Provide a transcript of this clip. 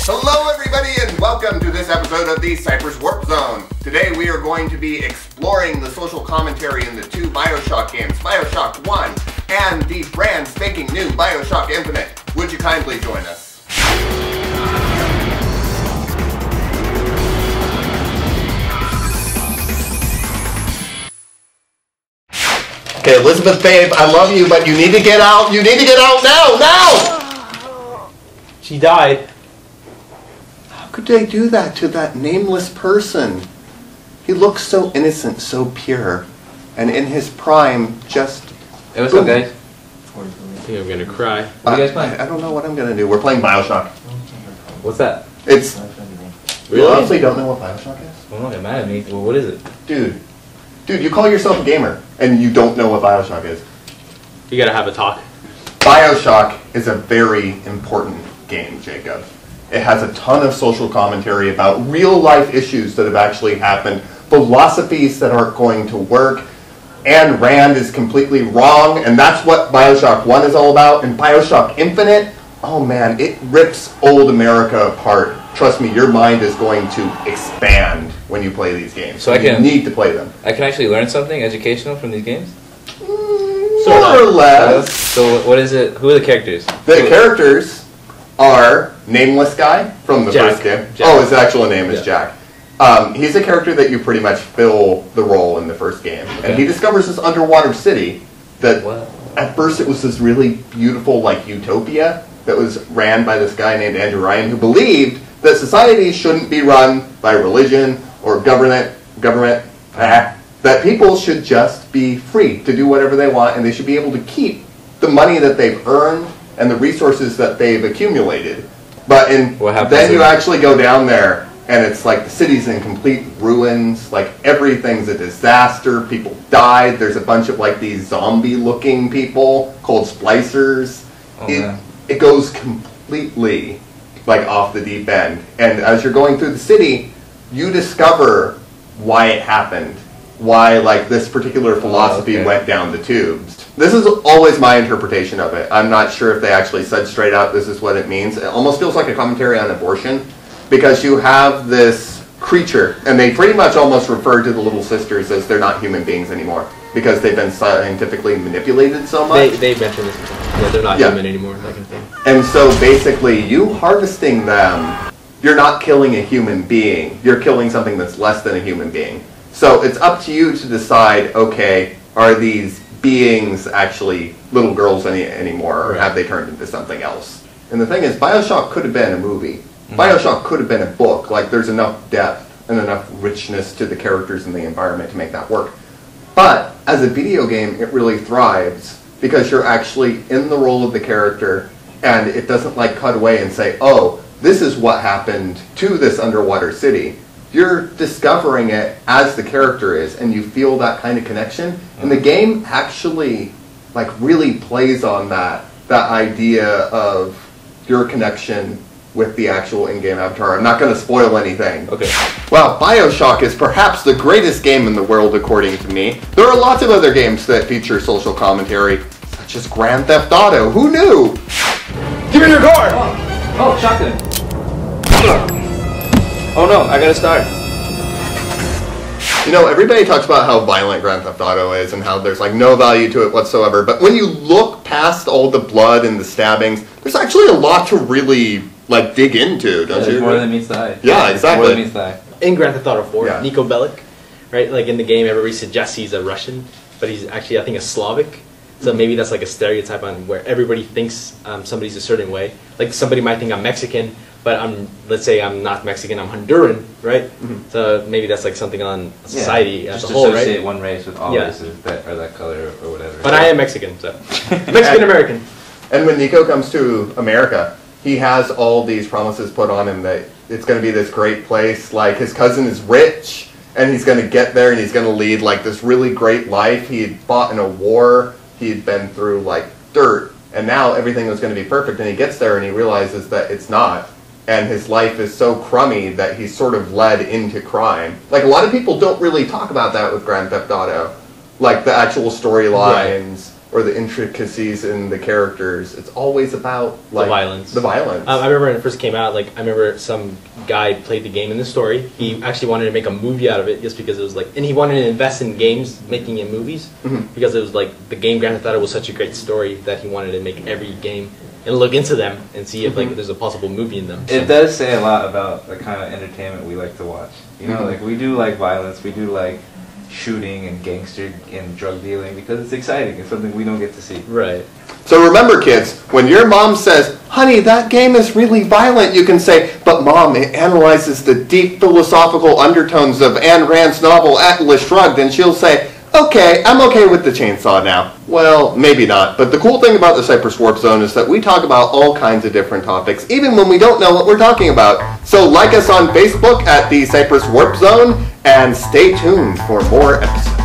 Hello everybody and welcome to this episode of the Cypress Warp Zone. Today we are going to be exploring the social commentary in the two Bioshock games, Bioshock 1 and the brand spanking new Bioshock Infinite. Would you kindly join us? Okay, Elizabeth babe, I love you, but you need to get out. You need to get out now, now! She died. How could they do that to that nameless person? He looks so innocent, so pure, and in his prime, just... Hey, what's up, guys? I think I'm gonna cry. What are you guys playing? I don't know what I'm gonna do. We're playing Bioshock. What's that? It's... Really? You honestly don't know what Bioshock is? Well, don't get mad at me. Well, what is it? Dude, you call yourself a gamer, and you don't know what Bioshock is. You gotta have a talk. Bioshock is a very important game, Jacob. It has a ton of social commentary about real-life issues that have actually happened, philosophies that aren't going to work. Ayn Rand is completely wrong, and that's what Bioshock 1 is all about. And Bioshock Infinite, oh man, it rips old America apart. Trust me, your mind is going to expand when you play these games. So you need to play them. I can actually learn something educational from these games? More or less. So what is it? Who are the characters? The characters are Nameless Guy from the Jack. first game. Jack. Oh, his actual name is Jack. He's a character that you pretty much fill the role in the first game. Okay. And he discovers this underwater city that What? at first it was this really beautiful like utopia that was ran by this guy named Andrew Ryan who believed that society shouldn't be run by religion or government, that people should just be free to do whatever they want and they should be able to keep the money that they've earned and the resources that they've accumulated. But then you actually go down there and it's like the city's in complete ruins, like everything's a disaster, people died, there's a bunch of like these zombie-looking people called splicers. It goes completely like off the deep end. And as you're going through the city, you discover why it happened. Why like this particular philosophy went down the tubes. This is always my interpretation of it. I'm not sure if they actually said straight out this is what it means. It almost feels like a commentary on abortion because you have this creature and they pretty much almost refer to the little sisters as they're not human beings anymore because they've been scientifically manipulated so much. They mentioned this. Yeah, they're not human anymore, that kind of thing. And so basically you harvesting them, you're not killing a human being. You're killing something that's less than a human being. So it's up to you to decide, okay, are these beings actually little girls anymore, or have they turned into something else? And the thing is, Bioshock could have been a movie. Bioshock could have been a book. Like, there's enough depth and enough richness to the characters and the environment to make that work. But as a video game, it really thrives because you're actually in the role of the character, and it doesn't like cut away and say, oh, this is what happened to this underwater city. You're discovering it as the character is, and you feel that kind of connection. And the game actually, like, really plays on that idea of your connection with the actual in-game avatar. I'm not going to spoil anything. Okay. Well, Bioshock is perhaps the greatest game in the world, according to me. There are lots of other games that feature social commentary, such as Grand Theft Auto. Who knew? Give me your car! Oh, shotgun. Oh no, I gotta start. You know, everybody talks about how violent Grand Theft Auto is and how there's like no value to it whatsoever, but when you look past all the blood and the stabbings, there's actually a lot to really like dig into, don't you? More than meets the eye. Yeah, exactly. More than meets the eye. In Grand Theft Auto 4, Yeah. Niko Bellic, right? Like in the game, everybody suggests he's a Russian, but he's actually, I think, a Slavic. So maybe that's like a stereotype on where everybody thinks somebody's a certain way. Like somebody might think I'm Mexican, but let's say I'm not Mexican, I'm Honduran, right? Mm-hmm. So maybe that's like something on society as a whole, right? Just associate one race with all races that are that color or whatever. But I am Mexican, so Mexican-American. And when Niko comes to America, he has all these promises put on him that it's going to be this great place. Like his cousin is rich, and he's going to get there, and he's going to lead like this really great life. He had fought in a war. He had been through like dirt, and now everything was going to be perfect. And he gets there, and he realizes that it's not. And his life is so crummy that he's sort of led into crime. Like, a lot of people don't really talk about that with Grand Theft Auto. Like, the actual storylines, or the intricacies in the characters. It's always about like the violence. I remember when it first came out, like I remember some guy played the game in the story. He actually wanted to make a movie out of it just because it was like, and he wanted to invest in games making it movies because it was like the game Grand Theft Auto was such a great story that he wanted to make every game and look into them and see if like there's a possible movie in them. It does say a lot about the kind of entertainment we like to watch. You know, like we do like violence, we do like shooting and gangster and drug dealing because it's exciting. It's something we don't get to see. Right. So remember, kids, when your mom says, honey, that game is really violent, you can say, but Mom, it analyzes the deep philosophical undertones of Ayn Rand's novel Atlas Shrugged, and she'll say, okay, I'm okay with the chainsaw now. Well, maybe not, but the cool thing about the Cypress Warp Zone is that we talk about all kinds of different topics, even when we don't know what we're talking about. So like us on Facebook at the Cypress Warp Zone, and stay tuned for more episodes.